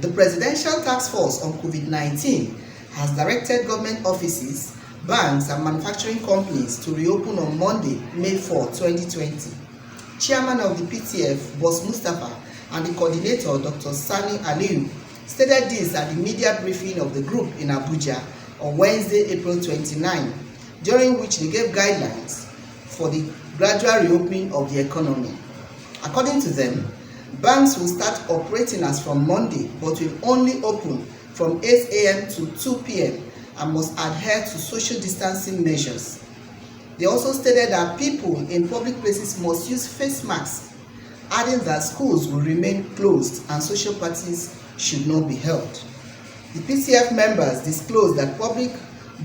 The Presidential Task Force on COVID-19 has directed government offices, banks and manufacturing companies to reopen on Monday, May 4, 2020. Chairman of the PTF, Boss Mustapha, and the coordinator, Dr. Sani Aliyu, stated this at the media briefing of the group in Abuja on Wednesday, April 29, during which they gave guidelines for the gradual reopening of the economy. According to them, banks will start operating as from Monday, but will only open from 8 a.m. to 2 p.m. and must adhere to social distancing measures. They also stated that people in public places must use face masks, adding that schools will remain closed and social parties should not be held. The PTF members disclosed that public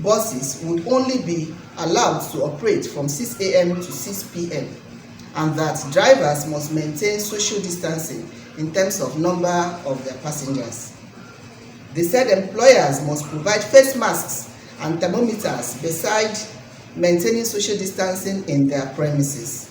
buses would only be allowed to operate from 6 a.m. to 6 p.m. and that drivers must maintain social distancing in terms of number of their passengers. They said employers must provide face masks and thermometers beside maintaining social distancing in their premises.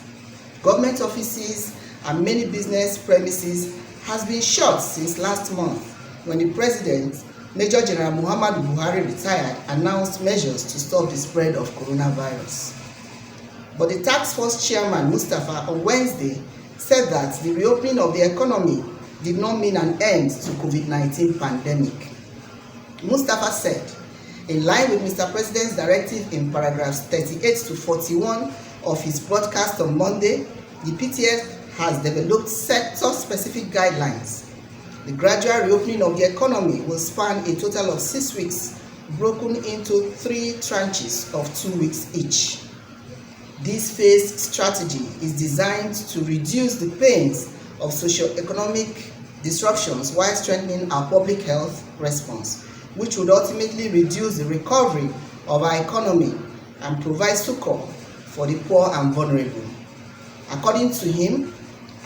Government offices and many business premises has been shut since last month when the President, Major General Muhammadu Buhari, retired, announced measures to stop the spread of coronavirus. But the task force chairman, Mustapha, on Wednesday said that the reopening of the economy did not mean an end to COVID-19 pandemic. Mustapha said, in line with Mr. President's directive in paragraphs 38 to 41 of his broadcast on Monday, the PTF has developed sector-specific guidelines. The gradual reopening of the economy will span a total of 6 weeks, broken into 3 tranches of 2 weeks each. This phased strategy is designed to reduce the pains of socio-economic disruptions while strengthening our public health response, which would ultimately reduce the recovery of our economy and provide succor for the poor and vulnerable. According to him,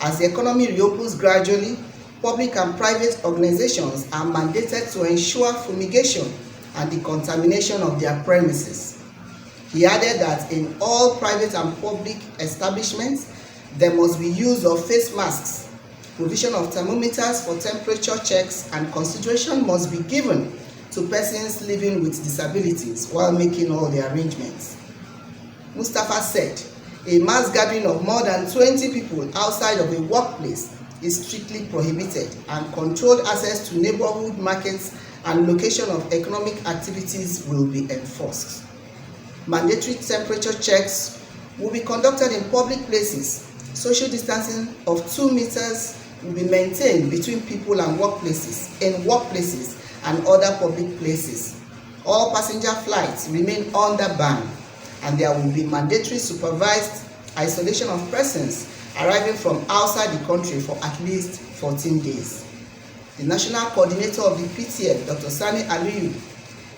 as the economy reopens gradually, public and private organizations are mandated to ensure fumigation and decontamination of their premises. He added that in all private and public establishments, there must be use of face masks, provision of thermometers for temperature checks, and consideration must be given to persons living with disabilities while making all the arrangements. Mustapha said, a mass gathering of more than 20 people outside of a workplace is strictly prohibited, and controlled access to neighborhood markets and location of economic activities will be enforced. Mandatory temperature checks will be conducted in public places. Social distancing of 2 meters will be maintained between people and workplaces, and other public places. All passenger flights remain under ban, and there will be mandatory supervised isolation of persons arriving from outside the country for at least 14 days. The national coordinator of the PTF, Dr. Sani Aliyu,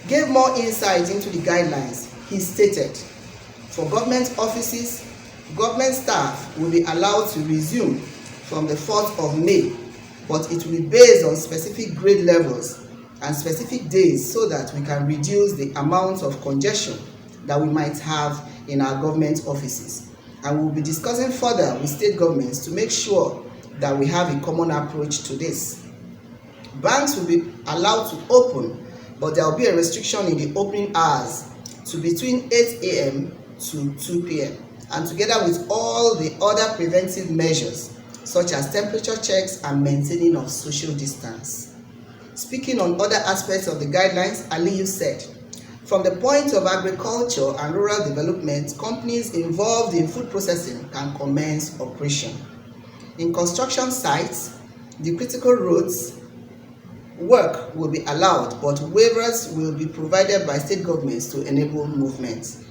gave more insight into the guidelines. He stated, for government offices, government staff will be allowed to resume from the 4th of May, but it will be based on specific grade levels and specific days so that we can reduce the amount of congestion that we might have in our government offices. And we will be discussing further with state governments to make sure that we have a common approach to this. Banks will be allowed to open, but there will be a restriction in the opening hours to between 8 a.m. to 2 p.m. and together with all the other preventive measures such as temperature checks and maintaining of social distance. Speaking on other aspects of the guidelines, Aliyu said, from the point of agriculture and rural development, companies involved in food processing can commence operation. In construction sites, the critical roads work will be allowed, but waivers will be provided by state governments to enable movement.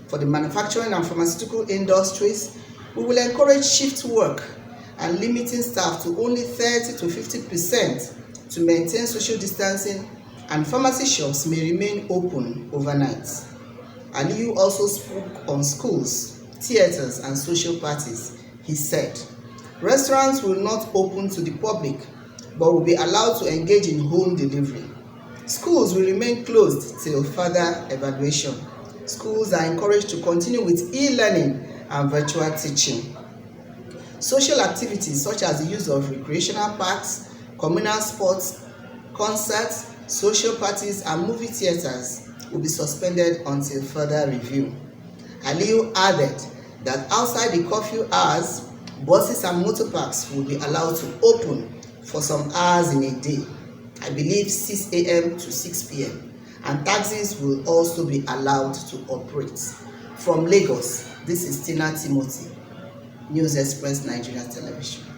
For the manufacturing and pharmaceutical industries, we will encourage shift work and limiting staff to only 30 to 50% to maintain social distancing, and pharmacy shops may remain open overnight. Aliyu also spoke on schools, theaters, and social parties. He said, restaurants will not open to the public, but will be allowed to engage in home delivery. Schools will remain closed till further evaluation. Schools are encouraged to continue with e-learning and virtual teaching. Social activities such as the use of recreational parks, communal sports, Concerts, social parties and movie theatres will be suspended until further review. Aliyu added that outside the curfew hours, buses and motor parks will be allowed to open for some hours in a day, I believe 6 a.m. to 6 p.m. and taxis will also be allowed to operate. From Lagos, this is Tina Timothy, News Express Nigeria Television.